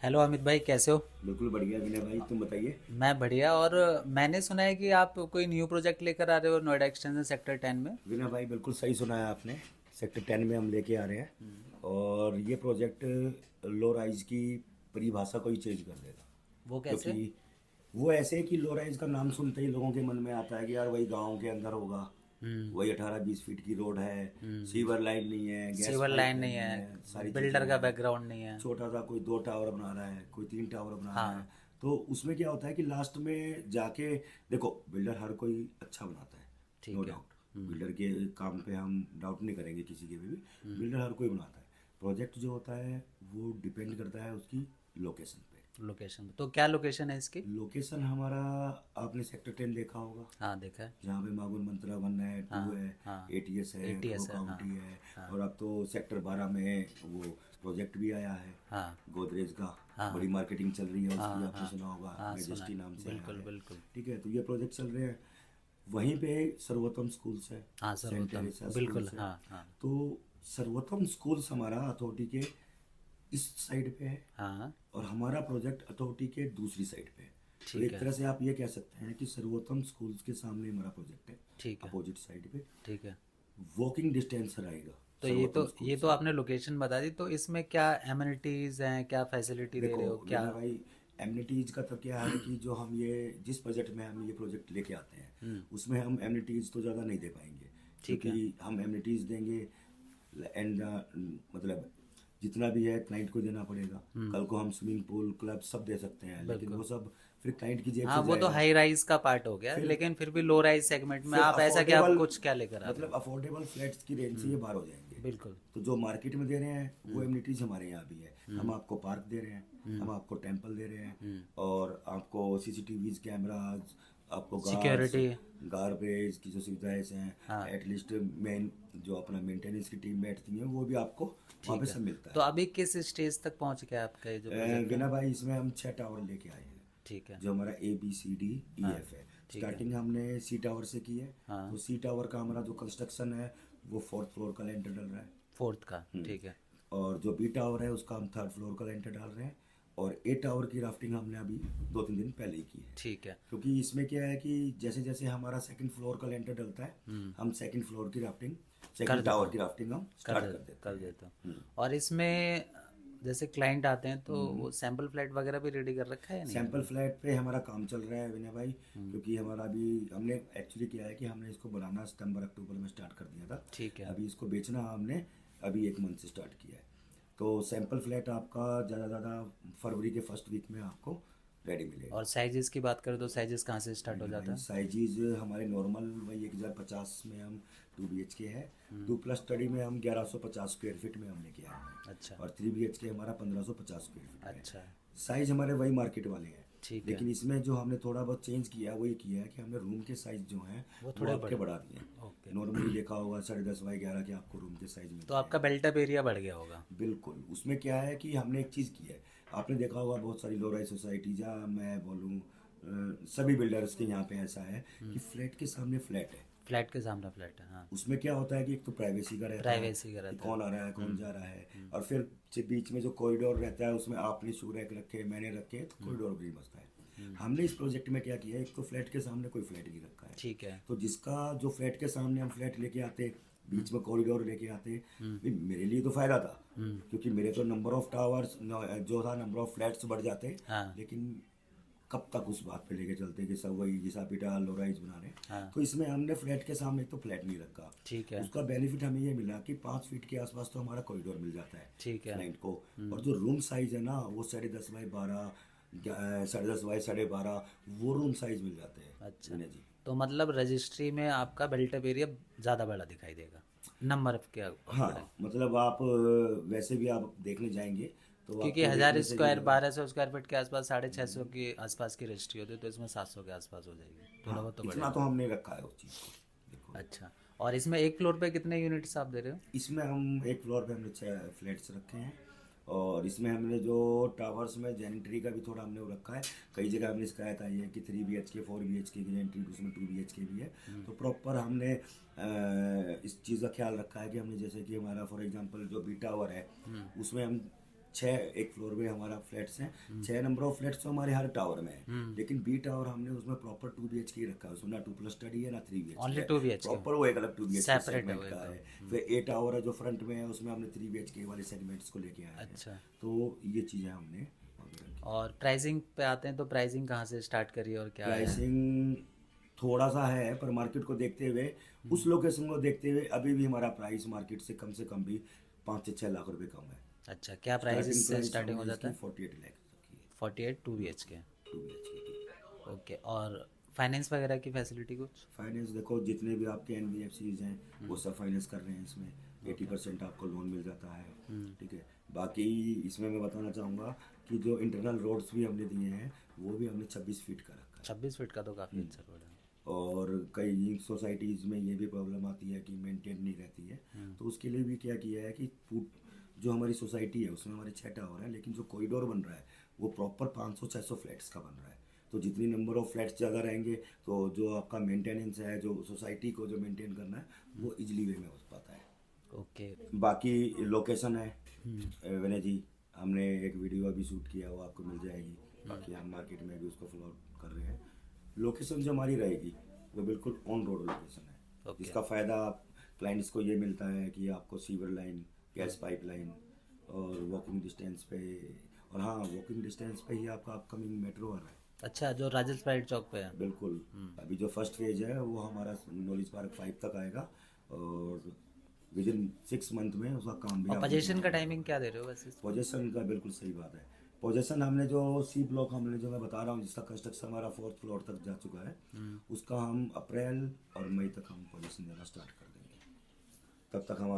Hello Amit भाई, कैसे हो? बिल्कुल बढ़िया विनय भाई, तुम बताइए। मैं बढ़िया। और मैंने सुना है कि आप कोई न्यू प्रोजेक्ट लेकर आ रहे हो नोएडा एक्सटेंशन सेक्टर 10 में। विनय भाई बिल्कुल सही सुना है आपने। सेक्टर 10 में हम लेके आ रहे हैं। और ये प्रोजेक्ट लो राइज की परिभाषा को ही चेंज कर देगा। वो कैसे? क्योंकि वो ऐसे है कि लो राइज का नाम सुनते ही लोगों के मन में आता है कि यार वही गाँव के अंदर होगा, हम्म। वही 18-20 फीट की रोड है, हम्म। सीवर लाइन नहीं है, गैस सीवर पाइप लाइन नहीं नहीं है। है, सारी चीज़ें बिल्डर का हैं। बैकग्राउंड नहीं है। छोटा सा कोई 2 टावर बना रहा है, कोई 3 टावर बना रहा है। हाँ। तो उसमें क्या होता है कि लास्ट में जाके देखो, बिल्डर हर कोई अच्छा बनाता है, नो ठीक है। डाउट। बिल्डर के काम पे हम डाउट नहीं करेंगे किसी के भी। बिल्डर हर कोई बनाता है। प्रोजेक्ट जो होता है वो डिपेंड करता है उसकी लोकेशन पे। लोकेशन तो क्या लोकेशन है इसकी? लोकेशन हमारा, आपने सेक्टर 10 देखा होगा, हाँ, देखा है। जहाँ पे मागुर मंत्रा 1 है, 2 हाँ। है, हाँ। एटीएस है, खो एटीएस है। हाँ। काउंटी है। हाँ। और अब तो सेक्टर 12 में वो प्रोजेक्ट भी आया है, हाँ। गोदरेज का। बड़ी हाँ। मार्केटिंग चल रही है उसकी, हाँ। आपने हाँ। सुना होगा, हाँ, सुना मेजेस्टी नाम है। से आया बिल्कुल है। बिल्कुल। ठीक है, तो ये प्रोजेक्ट चल रहे हैं। वहीं पे सर्वोत्तम स्कूल्स है, हाँ, सेंट सर्वोत्तम टेरेसा बिल्कुल। स्कूल्स है। हाँ। हाँ। तो सर्वोत्तम स्कूल्स हमारा अथॉरिटी के इस साइड पे है, हाँ। और हमारा प्रोजेक्ट अथॉरिटी के दूसरी साइड पे है। तो ठीक एक है। तरह से आप ये कह सकते हैं कि सर्वोत्तम स्कूल्स के सामने हमारा प्रोजेक्ट है, ठीक है। अपोजिट साइड पे। ठीक है। वॉकिंग डिस्टेंस रहेगा तो ये तो सर्वोत्तम स्कूल ये तो से। आपने लोकेशन बता दी, तो इसमें क्या एम्यूनिटीज़ हैं, क्या फैसिलिटी दे देखो रहे हो क्या? विनय भाई, एमनिटीज़ का तो क्या है कि जो हम ये जिस बजट में हम ये प्रोजेक्ट लेके आते हैं, उसमें हम एमनिटीज़ तो ज़्यादा नहीं दे पाएंगे। ठीक क्योंकि है। हम एमनिटीज़ देंगे एंड मतलब जितना भी है क्लाइंट को देना पड़ेगा। कल को हम स्विमिंग पूल क्लब सब दे सकते हैं, लेकिन बिल्कुल। वो सब फिर क्लाइंट की जेब हाँ, से वो तो जाएगा। हाई राइज का पार्ट हो गया, फिर लेकिन फिर भी लो राइज सेगमेंट में फिर आप ऐसा क्या अफोर्डेबल, कुछ क्या लेकर आ रहे मतलब हो? अफोर्डेबल फ्लैट्स की रेंज से ये बाहर हो जाएंगे। बिल्कुल। तो जो मार्केट में दे रहे हैं वो एमिनिटीज़ हमारे यहाँ भी है। हम आपको पार्क दे रहे हैं, हम आपको टेम्पल दे रहे हैं, और आपको सीसीटीवीज कैमराज, आपको गार्ड्स, सिक्योरिटी। गार्बेज की जो सुविधाएं हैं, हाँ। एटलीस्ट मेन जो अपना मेंटेनेंस की टीम बैठती है वो भी आपको वहाँ पे ठीक है। सब मिलता तो है। अभी किस स्टेज तक पहुंच गया आपका ये जो प्रोजेक्ट है? विना भाई, इसमें हम 6 टावर लेके आए हैं। ठीक है। जो हमारा ABCDEF हाँ। है। ठीक है। स्टार्टिंग हमने सी टावर से की है। हाँ। तो सी टावर का हमारा जो कंस्ट्रक्शन है वो 4th फ्लोर का लेंटर डल रहा है। फोर्थ का। ठीक है। और जो बी टावर है उसका हम 3rd फ्लोर का लेंटर डाल रहे हैं। और ए टावर की राफ्टिंग हमने अभी 2-3 दिन पहले ही की है। ठीक है। क्योंकि इसमें क्या है कि जैसे जैसे हमारा 2nd फ्लोर का लेंटर डलता है, हम 2nd फ्लोर की राफ्टिंग, कर सेकंड देते टावर हो। की राफ्टिंग हम कर स्टार्ट दे कर देते कर हैं। देते हो। और इसमें जैसे क्लाइंट आते हैं तो वो सैंपल फ्लैट वगैरह भी रेडी कर रखा है या नहीं सैंपल अभी? फ्लैट पे हमारा काम चल रहा है विनय भाई। क्योंकि हमारा अभी हमने एक्चुअली किया है कि हमने इसको बनाना सितंबर अक्टूबर में स्टार्ट कर दिया था। ठीक है। अभी इसको बेचना हमने अभी 1 मंथ से स्टार्ट किया है। तो सैंपल फ्लैट आपका ज़्यादा ज़्यादा फरवरी के फर्स्ट वीक में आपको रेडी मिलेगा। और साइजेस की बात करें तो साइजेस कहाँ से स्टार्ट हो विनय जाता भाई है? साइजेज हमारे नॉर्मल वही 1050 में हम 2 BHK है। 2+स्टडी में हम 1150 स्क्वायर फीट में हम लेके आए हैं। अच्छा। और 3 BHK हमारा 1550 स्क्वायर फीट में है। अच्छा। साइज हमारे वही मार्केट वाले हैं। ठीक है। लेकिन इसमें जो हमने थोड़ा बहुत चेंज किया है वो ये किया है कि हमने रूम के साइज जो हैं वो वो थोड़े आपके बड़े। बढ़ा दिए हैं। ओके। नॉर्मली देखा होगा 10.5x11 के आपको रूम के साइज तो मिलते आपका हैं। बेल्टअप एरिया बढ़ गया होगा। बिल्कुल, उसमें क्या है कि हमने एक चीज़ की है। आपने देखा होगा बहुत सारी लो राइज सोसाइटी, जहाँ मैं बोलूँ सभी बिल्डर्स के यहाँ पे ऐसा है कि फ्लैट के सामने फ्लैट है। फ्लैट के सामने फ्लैट है, हाँ। उसमें क्या होता है कि एक तो प्राइवेसी का रहता है प्राइवेसी का कि रहता है। कौन आ रहा है कौन जा रहा है। और फिर बीच में जो कॉरिडोर रहता है उसमें आपने शू रैक रखे, मैंने रखे, तो कॉरिडोर भी बसता है। हमने इस प्रोजेक्ट में क्या किया है, एक तो फ्लैट के सामने कोई फ्लैट नहीं रखा है। ठीक है। तो जिसका जो फ्लैट के सामने हम फ्लैट लेके आते, बीच में कॉरिडोर लेके आते, भी मेरे लिए तो फ़ायदा था। क्योंकि मेरे तो नंबर ऑफ टावर्स जो था, नंबर ऑफ फ्लैट्स बढ़ जाते। हाँ। लेकिन कब तक उस बात पे लेके चलते कि सब वही घिसा पिटा लोराइज बना रहे हैं। हाँ। तो इसमें हमने फ्लैट के सामने तो फ्लैट नहीं रखा। ठीक है। उसका बेनिफिट हमें ये मिला कि 5 फीट के आसपास तो हमारा कॉरिडोर मिल जाता है ठीक है। क्लाइंट को। और जो रूम साइज है ना वो 10.5x12, 10.5x12 वो रूम साइज मिल जाते हैं अच्छा। विनय जी। तो मतलब रजिस्ट्री में आपका बेल्टअप एरिया ज़्यादा बड़ा दिखाई देगा नंबर के हाँ, अकॉर्डिंग। मतलब आप वैसे भी आप देखने जाएंगे तो क्योंकि आपको हज़ार देखने से भी स्क्वायर लगा। 1200 स्क्वायर फीट के आसपास 650 के आसपास की रजिस्ट्री होती है, तो इसमें 700 के आसपास हो जाएगी, थोड़ा हाँ, बहुत तो इतना तो बढ़ेगा। हमने रखा है उस चीज़ को। देखो, अच्छा। और इसमें एक फ्लोर पे कितने यूनिट्स आप दे रहे हो? इसमें हम एक फ्लोर पे हमने 6 फ्लैट्स रखे हैं। और इसमें हमने जो टावर्स में जेनेटरी का भी थोड़ा हमने वो रखा है। कई जगह हमने शिकायत आई है कि 3 BHK 4 BHK की जेनेटरी, उसमें 2 BHK भी है। तो प्रॉपर हमने इस चीज़ का ख्याल रखा है कि हमने जैसे कि हमारा फॉर एग्जांपल जो बी टावर है उसमें हम छः एक फ्लोर में हमारा फ्लैट्स हैं, 6 नंबर ऑफ फ्लैट्स तो हमारे हर टावर में है, लेकिन बी टावर हमने उसमें प्रॉपर 2 BHK रखा है, उसमें ना 2+ स्टडी है ना 3 BHK ओनली है, 2 BHK प्रॉपर वो एक अलग 2 BHK सेपरेट है सेगमेंट वो का एकदम। है। फिर ए टावर है जो फ्रंट में है, उसमें हमने 3 BHK वाले सेगमेंट्स को लेके आए हैं। अच्छा, तो ये चीज़ें हमने वगैरह की। और प्राइसिंग पे आते हैं तो प्राइसिंग कहाँ से स्टार्ट करी और क्या है? प्राइसिंग थोड़ा सा है, पर मार्केट को देखते हुए, उस लोकेशन को देखते हुए अभी भी हमारा प्राइस मार्केट से कम भी 5 से 6 लाख रुपए कम है। अच्छा, क्या स्टार्टिंग प्राइस से प्राइस स्टार्टिंग हो हमने जाता इसकी है? 48 लाख रखी है, 48 2 BHK। 2 BHK की। ओके, और फाइनेंस वगैरह की फैसिलिटी कुछ? फाइनेंस देखो, जितने भी आपके NBFCs हैं वो सब फाइनेंस कर रहे हैं इसमें, 80% आपको लोन मिल जाता है। ठीक है। बाकी इसमें मैं बताना चाहूँगा कि जो इंटरनल रोड्स भी हमने दिए हैं वो भी हमने 26 फीट का रखा है। 26 फीट का तो काफ़ी अच्छा रोड है। और कई सोसाइटीज़ में ये भी प्रॉब्लम आती है कि मेंटेन नहीं रहती है, तो उसके लिए भी क्या किया है कि जो हमारी सोसाइटी है उसमें हमारे 6 टावर हैं, लेकिन जो कॉरिडोर बन रहा है वो प्रॉपर 500-600 फ्लैट्स का बन रहा है। तो जितनी नंबर ऑफ फ्लैट्स ज़्यादा रहेंगे तो जो आपका मेंटेनेंस है, जो सोसाइटी को जो मेंटेन करना है, वो इजली वे में हो पाता है। ओके। बाकी लोकेशन है विनय जी, हमने एक वीडियो अभी शूट किया, वो आपको मिल जाएगी। बाकी हम मार्केट में भी उसको फॉलो कर रहे हैं। लोकेशन जो हमारी रहेगी वो बिल्कुल ऑन रोड लोकेशन है, ओके। जिसका फ़ायदा क्लाइंट्स को ये मिलता है कि आपको सीवर लाइन, गैस पाइपलाइन और वॉकिंग डिस्टेंस पे, और हाँ, वॉकिंग डिस्टेंस पे ही आपका अपकमिंग मेट्रो आ रहा है। अच्छा, जो राजस प्राइड चौक पे है। बिल्कुल। अभी जो फर्स्ट फेज है वो हमारा नॉलेज पार्क 5 तक आएगा, और विद इन 6 मंथ में उसका काम भी और आप पोजीशन का टाइमिंग क्या दे रहे हो वैसे इसमें? पोजेसन का बिल्कुल सही बात है। पोजेसन हमने जो सी ब्लॉक हमने जो मैं बता रहा हूँ जिसका कंस्ट्रक्शन हमारा 4th फ्लोर तक जा चुका है, उसका हम अप्रैल और मई तक हम पोजेसन देना स्टार्ट कर देंगे। तब तक हम